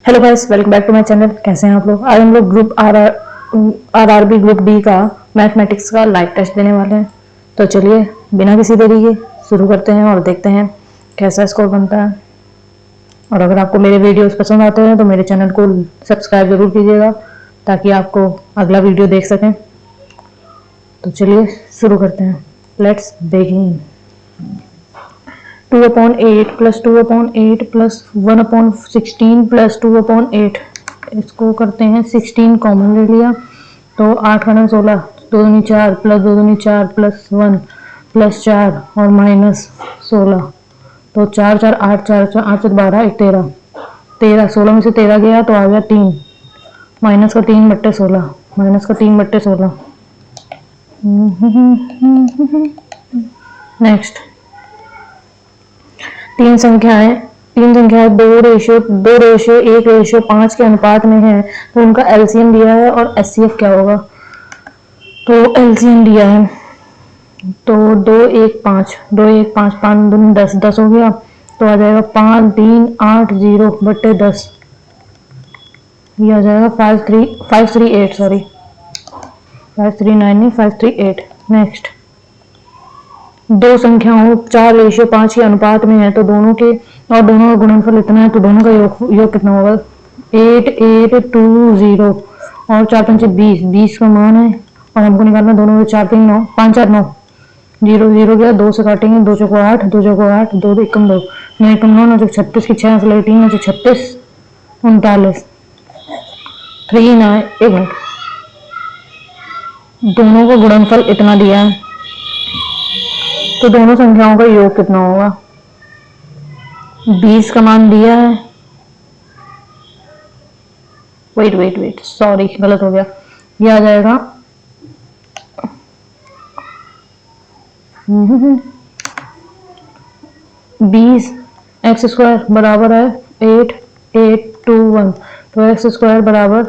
Hello guys, welcome back to my channel. कैसे हैं आप लोग? आज हम लोग ग्रुप आरआरबी ग्रुप डी का मैथमेटिक्स का लाइव टेस्ट देने वाले हैं। तो चलिए बिना किसी देरी के शुरू करते हैं और देखते हैं कैसा स्कोर बनता है। और अगर आपको मेरे वीडियोस पसंद आते हैं तो मेरे चैनल को सब्सक्राइब जरूर कीजिएगा ताकि आपको अगला वीडियो देख सकें। तो चलिए शुरू करते हैं। Let's begin. 2/8 plus 2/8 plus 1/16 plus 2/8, इसको करते हैं 16 कॉमन ले लिया तो 8 का 16, 2 दूनी 4 प्लस 2 दूनी 4 प्लस 1 प्लस 4 और माइनस 16। तो 4 4 8 4 4 8 से 12 1 13 13 16 में से 13 गया तो आ गया 3 माइनस का 3/16 माइनस का 3/16। नेक्स्ट तीन संख्याएं 2:1:5 के अनुपात में है तो उनका एलसीएम दिया है और एचसीएफ क्या होगा। तो एलसीएम दिया है तो 2 1 5 2 1 5 5 दूनी 10 10 हो गया तो आ जाएगा 5 3 8 0 बटे 10। ये आ जाएगा 538 सॉरी 539 नहीं 538। नेक्स्ट दो संख्याओं 4:5 के अनुपात में है तो दोनों का गुणनफल इतना है तो दोनों का योग कितना होगा। 8820 और 4 5 20 20 का मान है और हमको निकालना दोनों में 4 3 9 5 4 9 0 0 गया 2 से काटेंगे 2 चौको 8 2 चौको 8 2 एकम 2 9 एकम 9 9 36 की 6 से 3 9 36 39 3 9 1 मिनट। दोनों का गुणनफल इतना दिया है तो दोनों संख्याओं का योग कितना होगा। 20 का मान दिया है, वेट सॉरी गलत हो गया। ये आ जाएगा 20 एक्स स्क्वायर बराबर है 8821 तो एक्स स्क्वायर बराबर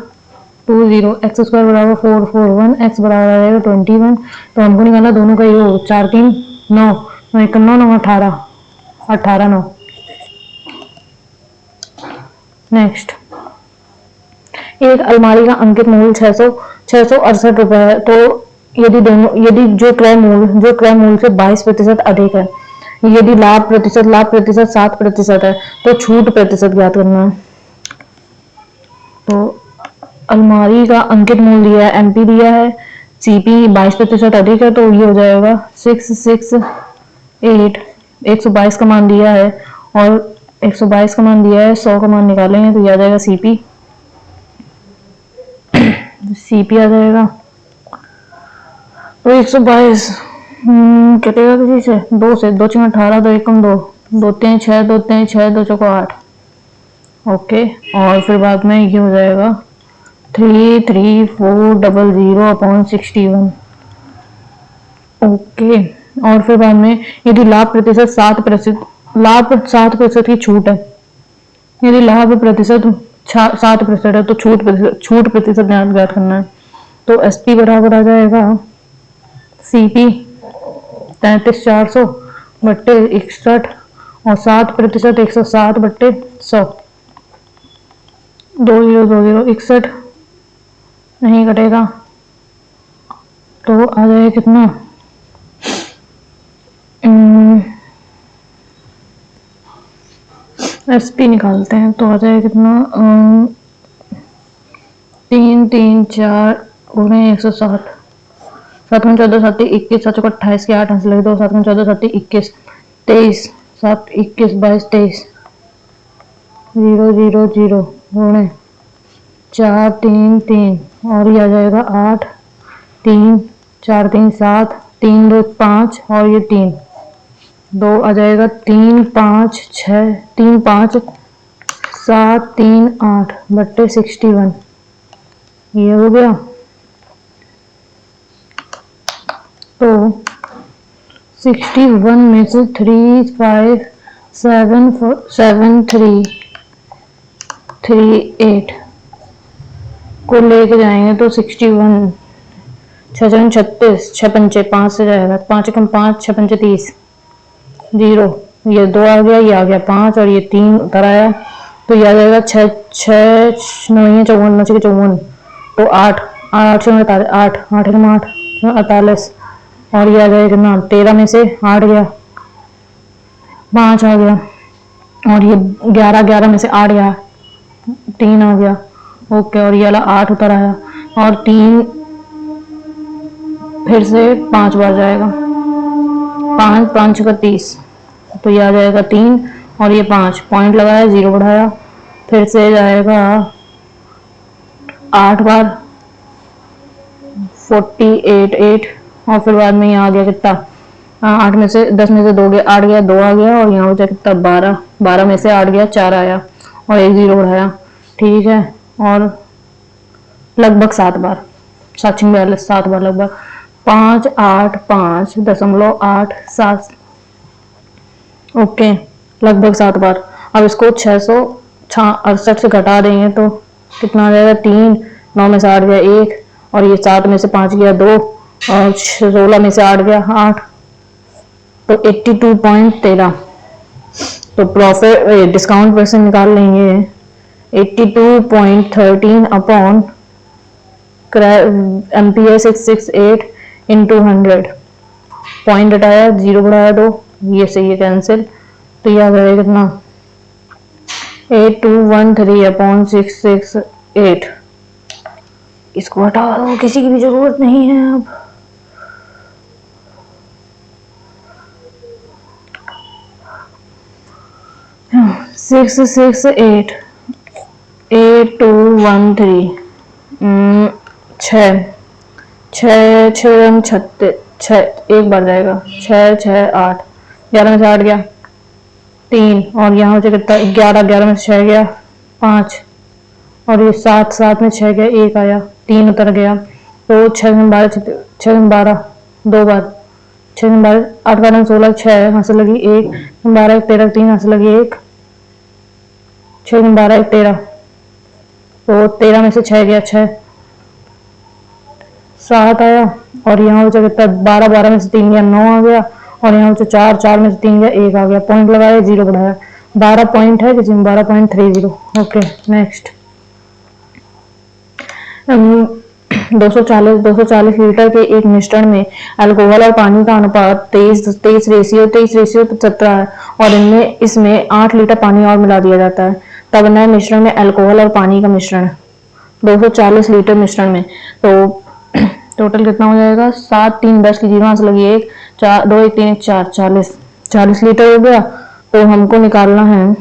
20 एक्स स्क्वायर बराबर 441 एक्स बराबर आ जाएगा 21। तो हमको निकालना दोनों का योग 4 3 9 9 1 9 9 18 18 9। नेक्स्ट एक अलमारी का अंकित मूल्य 668 रुपए है तो यदि जो क्रय मूल्य से 22% अधिक है, यदि लाभ प्रतिशत 7% है तो छूट प्रतिशत ज्ञात करना है। तो अलमारी का अंकित मूल्य दिया है एमपी दिया है, सीपी 22% अधिक है तो ये हो जाएगा 668। 122 का मान दिया है और 122 का मान दिया है 100 का मान निकालेंगे तो ये आ जाएगा सीपी आ जाएगा तो 122 कटेगा किसी से 2 से 2 6 18 2 एकम 2 2 3 6 2 3 6 2 चौको 8 ओके। और फिर बाद में ये हो जाएगा 33400/61 ओके। और फिर बाद में यदि लाभ प्रतिशत 7% की छूट है, यदि लाभ प्रतिशत 7% है तो छूट प्रतिशत ज्ञात करना है। तो एसपी बराबर आ जाएगा सीपी 33400 बट्टे 61 और 7% 160 बट्टे 100 2 0 2 0 61 नहीं कटेगा तो आ जाएगा कितना एसपी निकालते हैं तो आ जाएगा कितना 3 3 4 160 7 14 7 21 7 28 के 8 लगे 2 7 14 7 21 23 7 21 22 23 0 0 0 गुणे 4 3 3 और ये आ जाएगा 8 3 4 3 7 3 2 5 और ये 3 2 आ जाएगा 3 5 6 3 5 7 3 8 बट्टे 61 ये हो गया। तो 61 में से 3 5 7 7 3 3 8 को लेके जाएंगे तो 61 6 36 6 पंचे 5 से जाएगा 5 कम 5 6 पंचे 30 0 ये 2 आ गया ये आ गया 5 और ये 3 उतर आया तो ये आ जाएगा 6 6 9 54 9 54, तो 8 8 से 48, 8 8 8 48, और ये आ जाएगा कितना, 13 में से 8 गया, 5 आ गया, और ये 11 11 में से 8 गया, 3 आ गया। ओके, और ये वाला 8 उतर आया, और 3 फिर से 5 बार जाएगा, 5 5 का 30, तो ये आ जाएगा 3, और ये 5 पॉइंट लगाया, 0 बढ़ाया, फिर से जाएगा 8 बार, 48 8, और फिर बाद में यहाँ आ गया कितना, 8 में से 10 में से 2 गया, 8 गया, 2 आ गया, और यहाँ बचा कितना 12, 12 में से 8 गया, 4 आया, और 1 0 बढ़ाया। ठीक है, और लगभग 7 बार, 7 बार लगभग, 5 8 5.87, ओके, लगभग 7 बार। अब इसको 668 से घटा देंगे तो कितना आ जाएगा, 3, 9 में से 8 गया 1, और ये 7 में से 5 गया 2, और 16 में से 8 गया 8, तो 82.13। तो प्रॉफिट डिस्काउंट परसेंट निकाल लेंगे, 82.13 अपॉन MPA 668 इंटू 100, पॉइंट हटाया, 0 बढ़ाया 2, ये सही है कैंसिल, तो ये आ जाएगा कितना, 8213 अपॉन 668। इसको हटा दो, किसी की भी जरूरत नहीं है अब। हाँ, 668 8213, 6 6 6 36, 6 एक बार जाएगा, 6 6 8, 11 में से 8 गया 3, और यहाँ हो कितना 11 11 में से 6 गया 5, और ये 7 7 में 6 गया 1 आया, 3 उतर गया, तो 6 में 12 6 में 12 2 बार, 6 में 12 8 12 16, 6 यहाँ से लगी 1, 12 13 3 यहाँ से लगी 1, 6 में 12 13, तो 13 में से 6 गया 6, 7 आया, और यहाँ बचा कितना 12 12 में से 3 गया 9 आ गया, और यहाँ बचा 4 4 में से 3 गया 1 आ गया, पॉइंट लगाया, 0 बढ़ाया, 12 पॉइंट है, किसी में 12.30। ओके, नेक्स्ट 240 लीटर के एक मिश्रण में अल्कोहल और पानी का अनुपात 23 रेशियो 17 है, और इसमें 8 लीटर पानी और मिला दिया जाता है, तब नए मिश्रण में अल्कोहल और पानी का मिश्रण 240 लीटर मिश्रण में, तो टोटल कितना हो जाएगा, 7 3 10 की 0 से लगी 1 4 2 1 3 1 4 40 लीटर हो गया। तो हमको निकालना है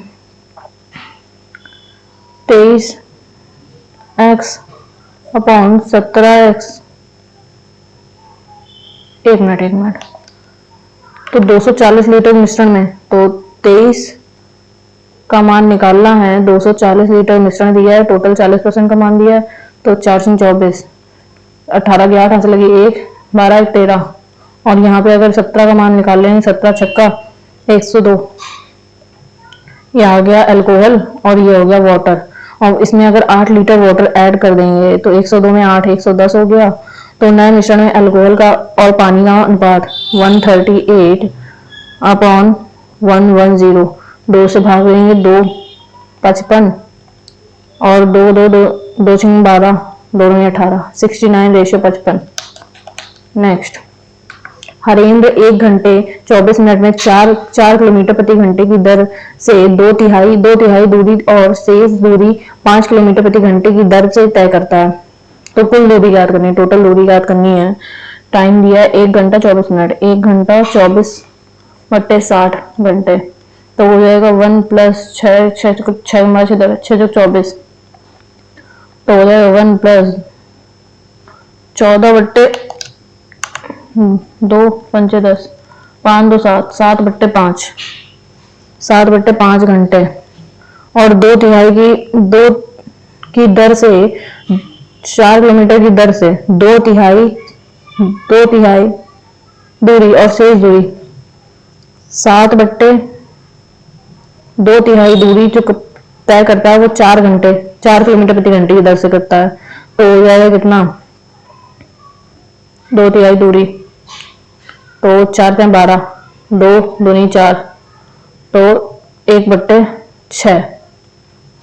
23x अपॉन 17x, एक मिनट, तो 240 लीटर मिश्रण में, तो 23 का मान निकालना है, 240 लीटर मिश्रण दिया है, टोटल 40% का मान दिया है, तो 4 24, 18 की 8 से लगी 1, 12 13, और यहाँ पे अगर 17 का मान निकाल लेंगे, 17 छक्का 102, ये आ गया अल्कोहल, और ये हो गया वाटर, और इसमें अगर 8 लीटर वाटर ऐड कर देंगे तो 102 में 8 110 हो गया। तो नए मिश्रण में अल्कोहल का और पानी का अनुपात 138 अपॉन 110, 2 से भाग देंगे 2 55, और 2 2 2 2 6 12, 2 में 18, 69 रेशियो 55। नेक्स्ट, हरेंद्र 1 घंटे 24 मिनट में 4 किलोमीटर प्रति घंटे की दर से 2/3 दूरी और शेष दूरी 5 किलोमीटर प्रति घंटे की दर से तय करता है। तो कुल दूरी याद करनी है, टोटल दूरी याद करनी है। टाइम दिया है 1 घंटा 24 मिनट, 1 घंटा 24/60 घंटे, तो हो जाएगा 1 प्लस 6 6 24, तो हो जाएगा 1 प्लस 14/2 पंचे 10, 5 2 7 7/5, 7/5 घंटे, और 2/3 की दर से 4 किलोमीटर की दर से 2/3 दूरी और शेष दूरी 7/2/3 दूरी जो तय करता है वो 4 किलोमीटर प्रति घंटे की दर से करता है। तो हो जाएगा कितना, 2/3 दूरी, तो 4 से 12, 2 दूनी 4, तो 1/6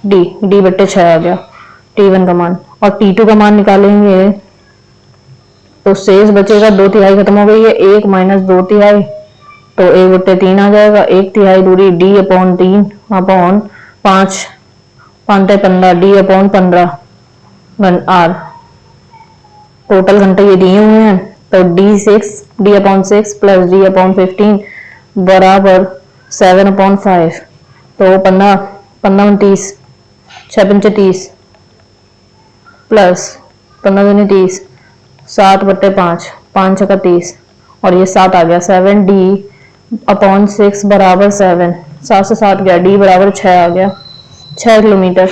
डी बट्टे 6 आ गया T1 का मान। और T2 का मान निकालेंगे तो शेष बचेगा 2/3 खत्म हो गई है, 1 माइनस 2/3 तो 1/3 आ जाएगा। 1/3 दूरी D/3 upon 5 5 15 D/15 are. Total घंटे ये दिए हुए हैं तो D/6 प्लस D/15 बराबर 7/5 तो 15 15 29 6 5 30 प्लस 15 दूनी 30 7/5 5 6 30 और ये 7 आ गया। 7D/6 बराबर 7 7 से 7 गया D बराबर 6 आ गया 6 किलोमीटर।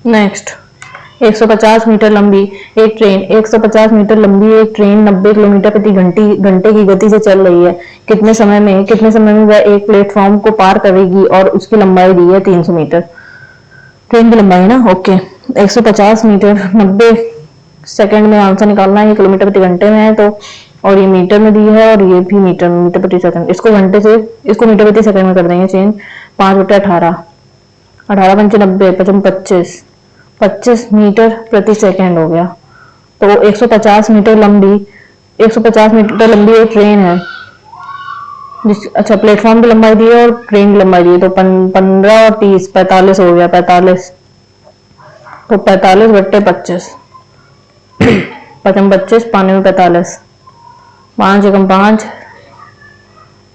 नेक्स्ट 150 मीटर लंबी एक ट्रेन 150 मीटर लंबी एक ट्रेन 90 किलोमीटर प्रति घंटे की गति से चल रही है। कितने समय में वह एक प्लेटफॉर्म को पार करेगी और उसकी लंबाई दी है 300 मीटर। ट्रेन की लंबाई ना ओके 150 मीटर 90 सेकंड में आंसर निकालना है। ये किलोमीटर प्रति घंटे में है तो और ये मीटर में दी है और ये भी मीटर प्रति सेकंड। इसको घंटे से इसको मीटर प्रति सेकंड में कर देंगे चेंज। 5/18 18 5 90 25 25 मीटर प्रति सेकंड हो गया। तो 150 मीटर लंबी एक ट्रेन है अच्छा प्लेटफॉर्म की लंबाई दी है और ट्रेन की लंबाई दी है तो 15 और 30 45 हो गया 45 तो 45/25 25 पानी में 45 5 एकम 5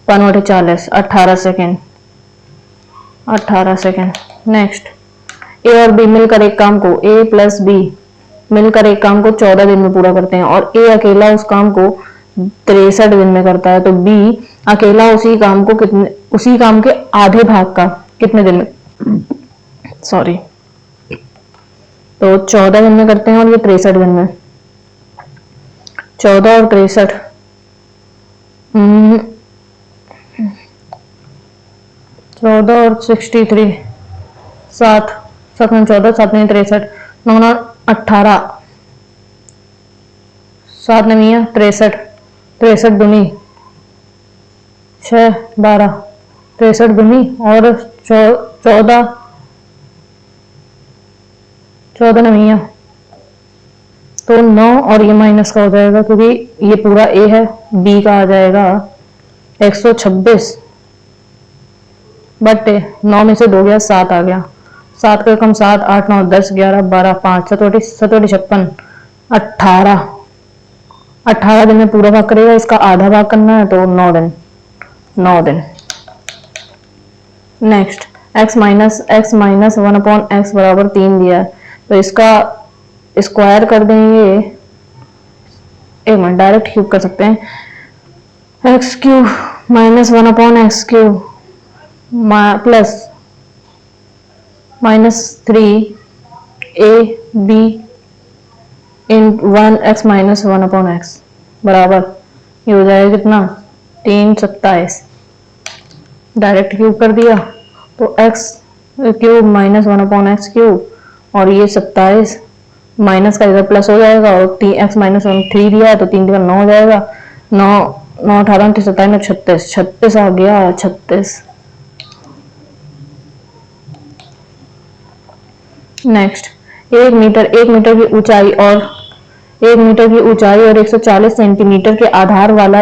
5/40 18 सेकेंड 18 सेकेंड। नेक्स्ट ए और बी मिलकर एक काम को A प्लस बी मिलकर एक काम को 14 दिन में पूरा करते हैं और ए अकेला उस काम को 63 दिन में करता है तो बी अकेला उसी काम के आधे भाग का कितने दिन में सॉरी तो 14 दिन में करते हैं और ये 63 दिन में 14 और 63 14 और 63 7 7 में 14 7 में 63 9 18 7 में 63 63 दूनी 6 12 63 दूनी और 14 नविया तो 9 और ये माइनस का हो जाएगा क्योंकि ये पूरा ए है बी का आ जाएगा 126 बटे 9 में से 2 गया 7 आ गया 7 का कम 7 8 9 10 11 12 5 7 56 18 दिन में पूरा भाग करेगा। इसका आधा भाग करना है तो 9 दिन। नेक्स्ट x माइनस 1/x बराबर 3 दिया है तो इसका स्क्वायर कर देंगे। एक मिनट डायरेक्ट क्यूब कर सकते हैं x³ minus 1/x³ plus -3ab इन 1x माइनस 1/x बराबर ये हो जाएगा कितना 327 डायरेक्ट क्यूब कर दिया तो x³ माइनस 1/x³ और ये 27 माइनस का इधर प्लस हो जाएगा और x माइनस 3 दिया है तो 3 9 हो जाएगा 9 9 18 27 36 आ गया 36। नेक्स्ट 1 मीटर की ऊंचाई और 140 सेंटीमीटर के आधार वाला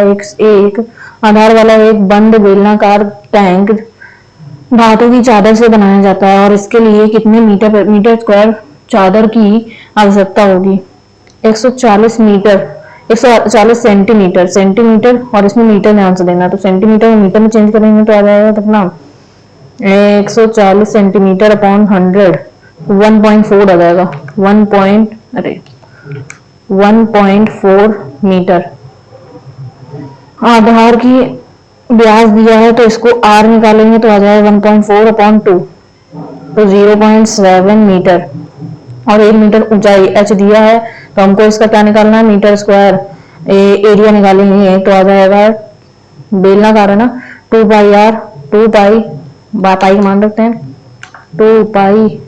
एक बंद बेलनाकार टैंक धातु की चादर से बनाया जाता है और इसके लिए कितने मीटर स्क्वायर चादर की आवश्यकता होगी। 140 सेंटीमीटर और इसमें मीटर में आंसर देना तो सेंटीमीटर को मीटर में चेंज करेंगे तो आ जाएगा कितना 140 सेंटीमीटर अपॉन 100 1.4 आ जाएगा 1.4 मीटर। आधार की व्यास दिया है तो इसको r निकालेंगे तो आ जाएगा 1.4/2 तो 0.7 मीटर और 1 मीटर ऊंचाई h दिया है तो हमको इसका क्या निकालना है मीटर स्क्वायर एरिया निकालेंगे तो आ जाएगा बेलनाकार है ना 2 पाई का मान रखते हैं 2 पाई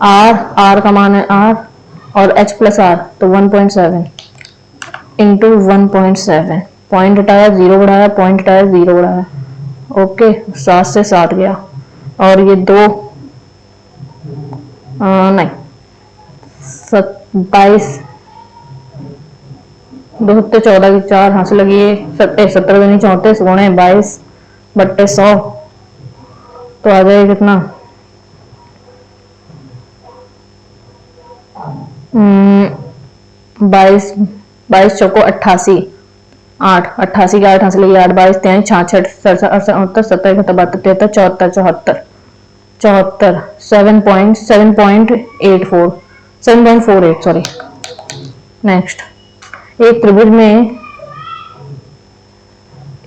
r का मान है r और h प्लस r तो 1.7 इंटू 1.7 पॉइंट हटाया 0 बढ़ाया पॉइंट हटाया 0 बढ़ाया ओके 7 से 7 गया और ये 2 नहीं 22 2 सत्ते 14 की 4 हासिल लगी है 70 दूनी 34 गुणे 22 बट्टे 100 तो आ जाएगा कितना 22 22 चौको 88 8 88 की 8 हासिल लगी 8 22 63 66 67 68 70 71 73 74 74 74 7.84 7.48 सॉरी। नेक्स्ट एक त्रिभुज में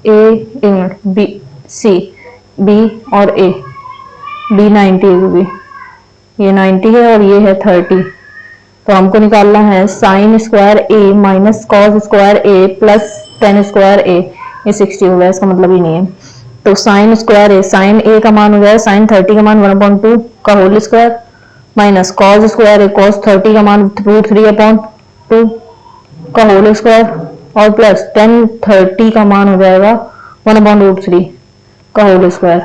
ए बी सी बी और ए बी 90 है, भी ये 90 है और ये है 30। तो हमको निकालना है साइन स्क्वायर ए माइनस कॉस स्क्वायर ए प्लस टेन स्क्वायर ए, ये 60 हो गया, इसका मतलब ही नहीं है। तो साइन स्क्वायर ए, साइन ए का मान हो जाएगा साइन 30 का मान 1/2 का whole square minus cos square A cos 30 का मान √3/2 का होल स्क्वायर और प्लस टेन 30 का मान हो जाएगा 1/√3 का होल स्क्वायर।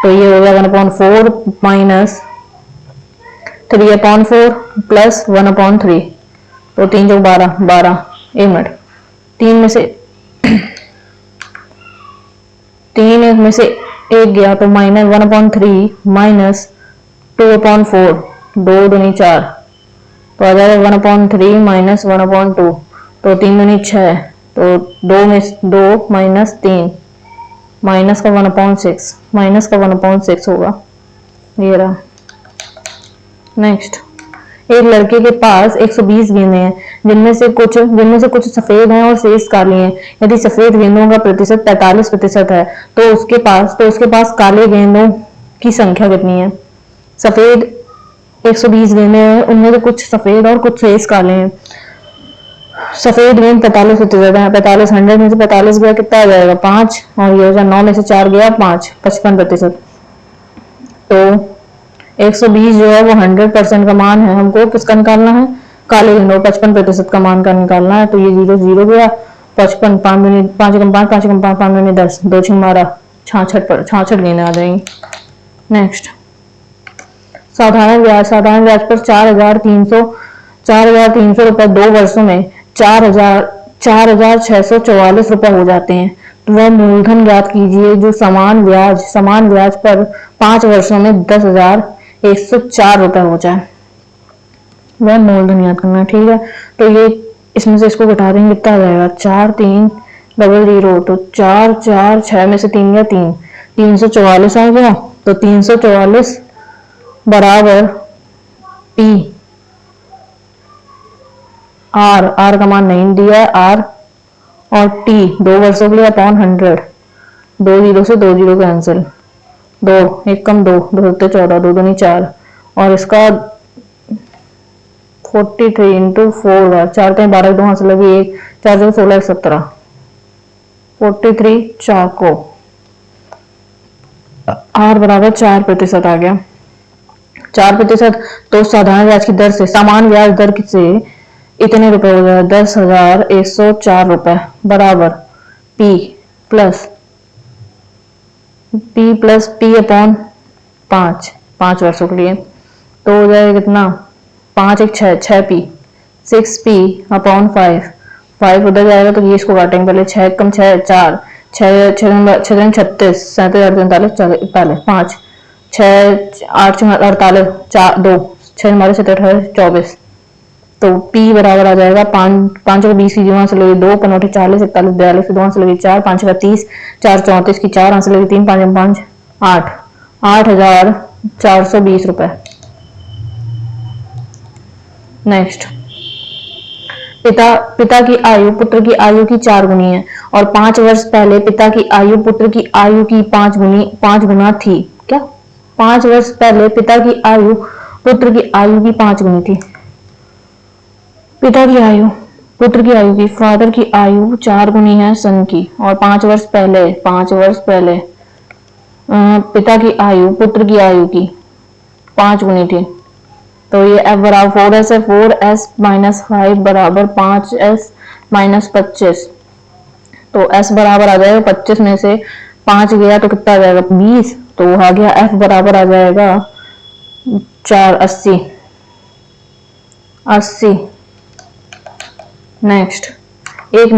तो ये हो गया 1/4 माइनस 3/4 प्लस 1/3। तो 3 जो 12 12 एक मिनट 3 में से 3 में से एक गया तो माइनस 1/3 माइनस 2/4 2 दूनी 4 तो आ जाएगा 1/3 माइनस 1/2 तो 3 दूनी 6 तो 2 में 2 माइनस 3 माइनस का 1/6 माइनस का 1/6 होगा, ये रहा। नेक्स्ट एक लड़के के पास 120 गेंदें हैं जिनमें से कुछ सफेद हैं और शेष काली हैं। यदि सफेद गेंदों का प्रतिशत 45% है तो उसके पास काले गेंदों की संख्या कितनी है। सफेद 120 गेंदें हैं, उनमें से कुछ सफेद और कुछ शेष काले हैं। सफेद गेंद 45% है, 45 100 में से 45 गया कितना आ जाएगा 5 और ये 9 में से 4 गया 5 55%। तो 120 जो है वो 100% का मान है, हमको किसका निकालना है काले गेंदों 55% का मान का निकालना है। तो ये 0 0 गया 55 5 में 5 कम 5 5 कम 5 5 में 10 2 6 12 66 गेंदें आ जाएंगी। नेक्स्ट साधारण ब्याज पर 4,300 रुपए 2 वर्षों में 4,644 रुपए हो जाते हैं। तो वह मूलधन ज्ञात कीजिए जो समान ब्याज पर 5 वर्षों में 10,104 रुपए हो जाए। वह मूलधन ज्ञात करना है, ठीक है। तो ये इसमें से इसको घटा देंगे कितना आ जाएगा 4 3 0 तो 4 4 6 में से 3 गया 3 344 आ गया। तो 344 बराबर पी आर का मान नहीं दिया है आर और टी 2 वर्षों के लिए अपॉन 100 2 0 से 2 0 कैंसिल 2 1 कम 2 2 सत्ते 14 2 दूनी 4 और इसका 43 इंटू 4 4 के 12 2 हाथ से लगी 1 4 से 16 17 43 चाको आर बराबर 4% आ गया 4%। तो साधारण ब्याज की दर से समान ब्याज दर से इतने रुपए हो जाए 10,104 रुपए बराबर पी प्लस पी अपॉन 5 वर्षों के लिए। तो हो जाएगा कितना 5 1 6 पी 6 पी अपॉन 5 उधर जाएगा तो ये इसको काटेंगे पहले 6 कम 6 4 6 36 37 48 41 5 6 8 48 4 2 6 हमारे 17 24 तो P बराबर आ जाएगा 5 को 20 की वहां से लगी 2 15 40 41 42 2 से लगी 4 5 का 30 4 34 की 4 से लगी 3 5 5 8 8,420 रुपए। नेक्स्ट पिता की आयु पुत्र की आयु की 4 गुनी है और 5 वर्ष पहले पिता की आयु पुत्र की आयु की 5 गुना थी। क्या 5 वर्ष पहले पिता की आयु पुत्र की आयु की 5 गुनी थी। पिता की आयु पुत्र की आयु की फादर की आयु 4 गुनी है सन की और 5 वर्ष पहले पिता की आयु पुत्र की आयु की 5 गुनी थी। तो ये f बराबर 4s है 4s माइनस 5 बराबर 5s माइनस 25। तो s बराबर आ जाएगा 25 में से 5 गया तो कितना आ जाएगा 20 तो आ गया एफ बराबर आ जाएगा 480 80। नेक्स्ट, एक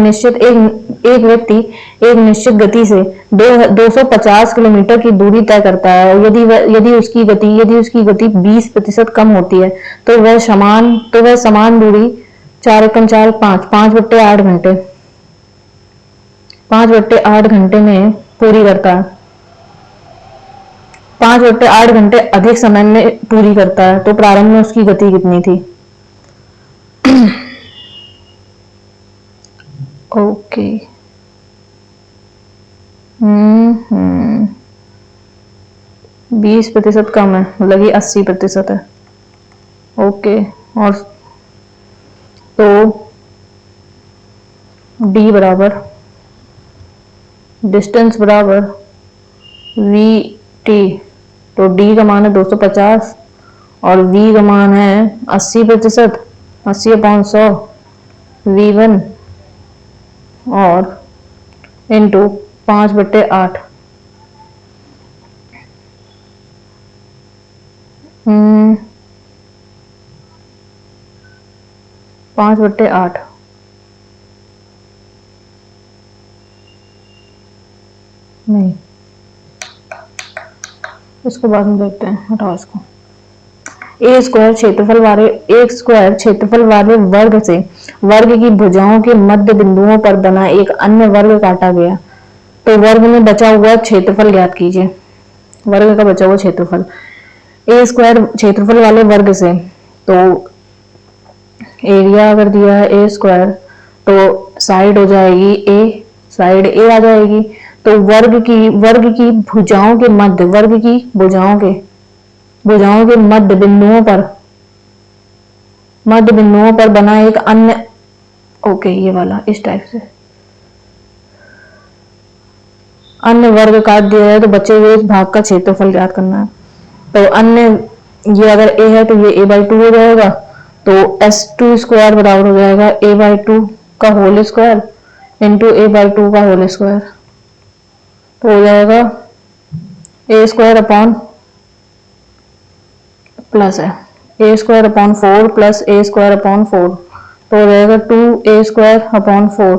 व्यक्ति एक निश्चित गति से 250 किलोमीटर की दूरी तय करता है और यदि उसकी गति 20% कम होती है तो वह समान दूरी 4 एकम 4 5 5/8 घंटे 5/8 घंटे में पूरी करता है। 5/8 घंटे अधिक समय में पूरी करता है, तो प्रारंभ में उसकी गति कितनी थी? ओके 20% कम है, मतलब ये 80% है। ओके, और तो डी बराबर डिस्टेंस बराबर वी टी, तो डी का मान है 250 और वी का मान है 80%, 80/100 V1 और इंटू 5/8। 5/8 नहीं, इसको बाद में देखते हैं, हटाओ इसको। एक स्क्वायर क्षेत्रफल वाले वर्ग से वर्ग की भुजाओं के मध्य बिंदुओं पर बना एक अन्य वर्ग काटा गया, तो वर्ग में बचा हुआ क्षेत्रफल ज्ञात कीजिए। वर्ग का बचा हुआ क्षेत्रफल, ए स्क्वायर क्षेत्रफल वाले वर्ग से, तो एरिया अगर दिया है ए स्क्वायर तो साइड हो जाएगी ए, साइड ए आ जाएगी, तो वर्ग की भुजाओं के मध्य, भुजाओं के मध्य बिंदुओं पर बना एक अन्य, ओके ये वाला इस टाइप से अन्य वर्ग काट दिया है, तो बचे हुए इस भाग का क्षेत्रफल ज्ञात करना है। तो अन्य, ये अगर a है तो ये a/2 हो जाएगा, तो s2 स्क्वायर बराबर हो जाएगा a/2 का होल स्क्वायर इंटू a/2 का होल स्क्वायर, तो हो जाएगा a स्क्वायर अपॉन प्लस है a square upon 4 plus a square upon 4, तो हो जाएगा 2a स्क्वायर अपॉन 4,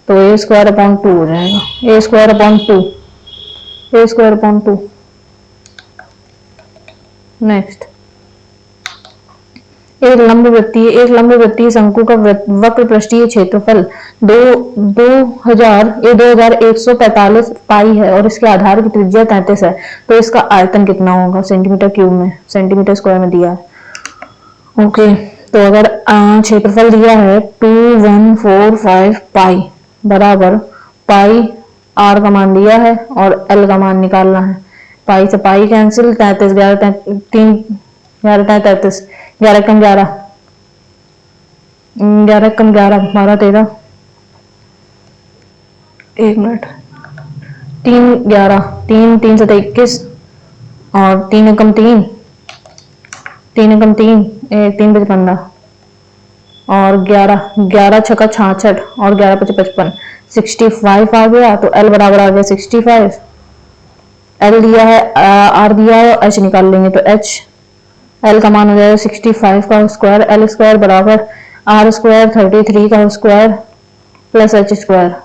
तो a स्क्वायर अपॉन 2 हो जाएगा, a स्क्वायर अपॉन 2। नेक्स्ट, एक लंबवृत्तीय शंकु का वक्र पृष्ठीय क्षेत्रफल 2145 पाई है और इसके आधार की त्रिज्या 33 है, तो इसका आयतन कितना होगा सेंटीमीटर क्यूब में, सेंटीमीटर स्क्वायर में दिया है। ओके, तो अगर क्षेत्रफल दिया है 2145 पाई बराबर पाई, आर का मान दिया है और एल का मान निकालना है। पाई से पाई कैंसिल, 33 11 33 11 कम 11 11 कम 11 12 13, 1 मिनट, 3 11 3 3 7 21 और 3 कम 3 3 कम 3 3 5 15 और 11 11 छक्का 66 और 11 5 55 65 आ गया, तो एल बराबर आ गया 65। एल दिया है, आर दिया है, एच निकाल लेंगे, तो एच एल का मान हो जाएगा 65 का स्क्वायर, एल स्क्वायर बराबर आर स्क्वायर 33 का स्क्वायर प्लस एच स्क्वायर,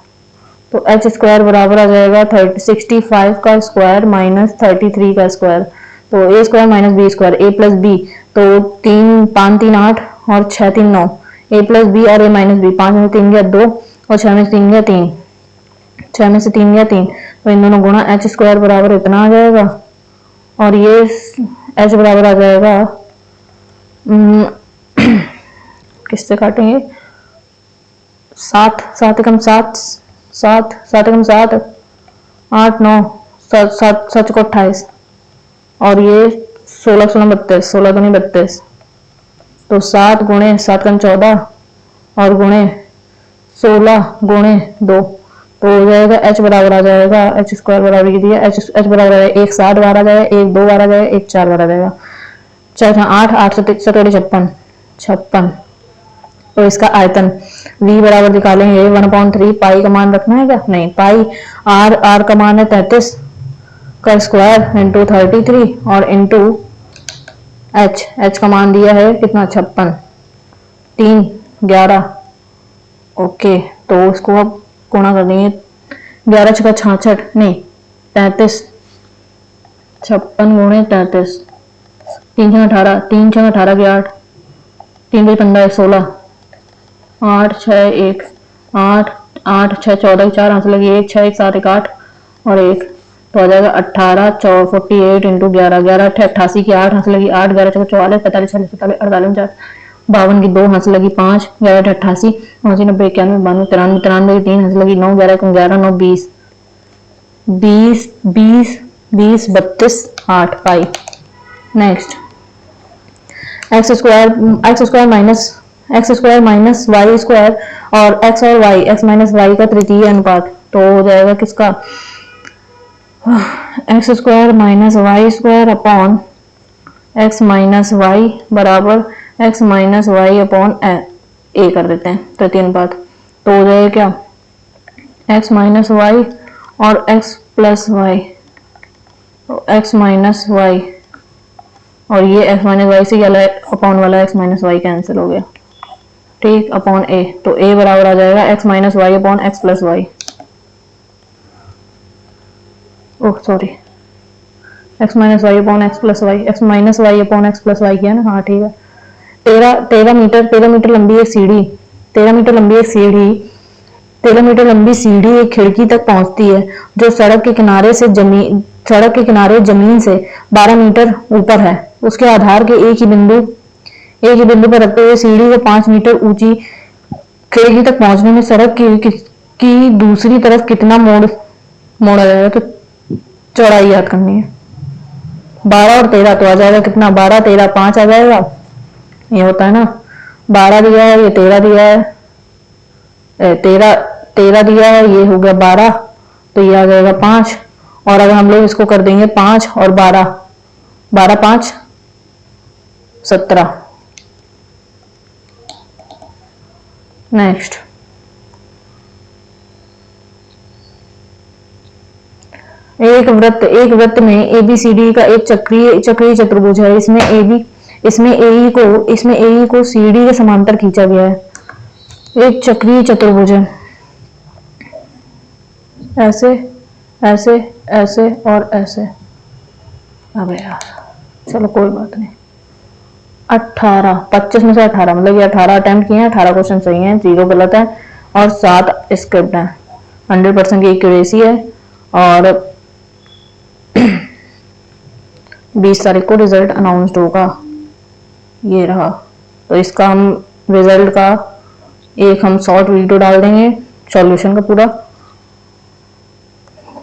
तो एच स्क्वायर बराबर आ जाएगा 65 का स्क्वायर माइनस 33 का स्क्वायर, तो ए स्क्वायर माइनस बी स्क्वायर, ए प्लस बी, तो 3 5 3 8 और 6 3 9, ए प्लस बी और ए माइनस बी, 5 में 3 गया 2 और 6 में 3 गया 3, 6 में से 3 गया 3, तो इन दोनों गुणा एच स्क्वायर बराबर इतना आ जाएगा और ये एच बराबर आ जाएगा किससे काटेंगे 7 7 एकम 7 7 7 एकम 7 8 9 7 7 7 को 28 और ये 16 16 32 16 दूनी 32, तो 7 गुणे 7 कम 14 और गुणे 16 गुणे 2, तो हो जाएगा एच बराबर आ जाएगा, एच स्क्वायर बराबर दिया एच बराबर आ जाएगा 1 60 बार आ जाएगा, 1 2 बार आ जाएगा, 1 4 बार आ जाएगा, 4 8 8 56 56, तो इसका आयतन v बराबर निकालेंगे 1/3 पाई का मान रखना है क्या, नहीं पाई, आर का मान है 33 का स्क्वायर इंटू 33 और इंटू एच का मान दिया है कितना 56, 3 11। ओके, तो इसको अब गुणा कर देंगे, 11 छक्का 66 नहीं 33, 56 गुणे 33, 3 छक्का 18, 3 छक्का 18 के 8, 3 बजे 15 16, 8 6 1 8 8 6 14 4 हाथ लगी 1 6 1 7 1 8 और 1, तो आ जाएगा 18 48 इंटू 11, 11 88 की 8 हाथ लगी 8, 11 44 45 46 47 48 49 52 की 2 हाथ लगी 5, 11 88 89 90 91 92 93 93 की 3 हाथ लगी 9 11 11 9 20 20 20 20 32 8 पाई। Next X square minus Y square और एक्स और वाई एक्स माइनस वाई का तृतीय अनुपात, तो हो जाएगा किसका X square minus Y square upon X minus Y बराबर X minus Y upon A कर देते हैं तृतीय अनुपात, तो हो जाएगा क्या एक्स माइनस वाई और X plus Y, X minus Y और ये एक्स माइनस वाई से क्या अपॉन वाला एक्स माइनस वाई कैंसिल हो गया, ठीक, अपॉन ए, तो ए बराबर आ जाएगा X minus Y upon X plus Y, oh sorry X minus Y upon X plus Y, X minus Y upon X plus Y किया ना, हाँ ठीक है। 13 मीटर लंबी एक सीढ़ी 13 मीटर लंबी एक सीढ़ी 13 मीटर लंबी सीढ़ी एक खिड़की तक पहुंचती है जो सड़क के किनारे जमीन से 12 मीटर ऊपर है। उसके आधार के एक ही बिंदु पर रखते हुए सीढ़ी को 5 मीटर ऊंची खिड़की तक पहुंचने में सड़क की दूसरी तरफ कितना मोड़ा जाएगा, तो चौड़ाई याद करनी है। 12 और 13 तो आ जाएगा कितना 12 13 5 आ जाएगा, ये होता है ना 12 दिया है, ये 13 दिया है, 13 दिया है, ये हो गया 12, तो ये आ जाएगा 5, और अगर हम लोग इसको कर देंगे 5 और 12 12 5 17। नेक्स्ट एक वृत्त में एबीसीडी का एक चक्रीय चतुर्भुज है। इसमें एई को सीडी के समांतर खींचा गया है। एक चक्रीय चतुर्भुज है, ऐसे ऐसे ऐसे और ऐसे। अबे यार चलो कोई बात नहीं। 18 25 में से 18 मतलब ये 18 अटेम्प्ट किए हैं, 18 क्वेश्चन सही हैं, 0 गलत है और 7 स्क्रिप्ट है। 100% की एक्यूरेसी है और 20 तारीख को रिजल्ट अनाउंस्ड होगा। ये रहा, तो इसका हम रिजल्ट का एक हम शॉर्ट वीडियो डाल देंगे सॉल्यूशन का पूरा।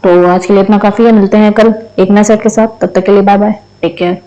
तो आज के लिए इतना काफी है, मिलते हैं कल एक नए सेट के साथ, तब तक के लिए बाय बाय, टेक केयर।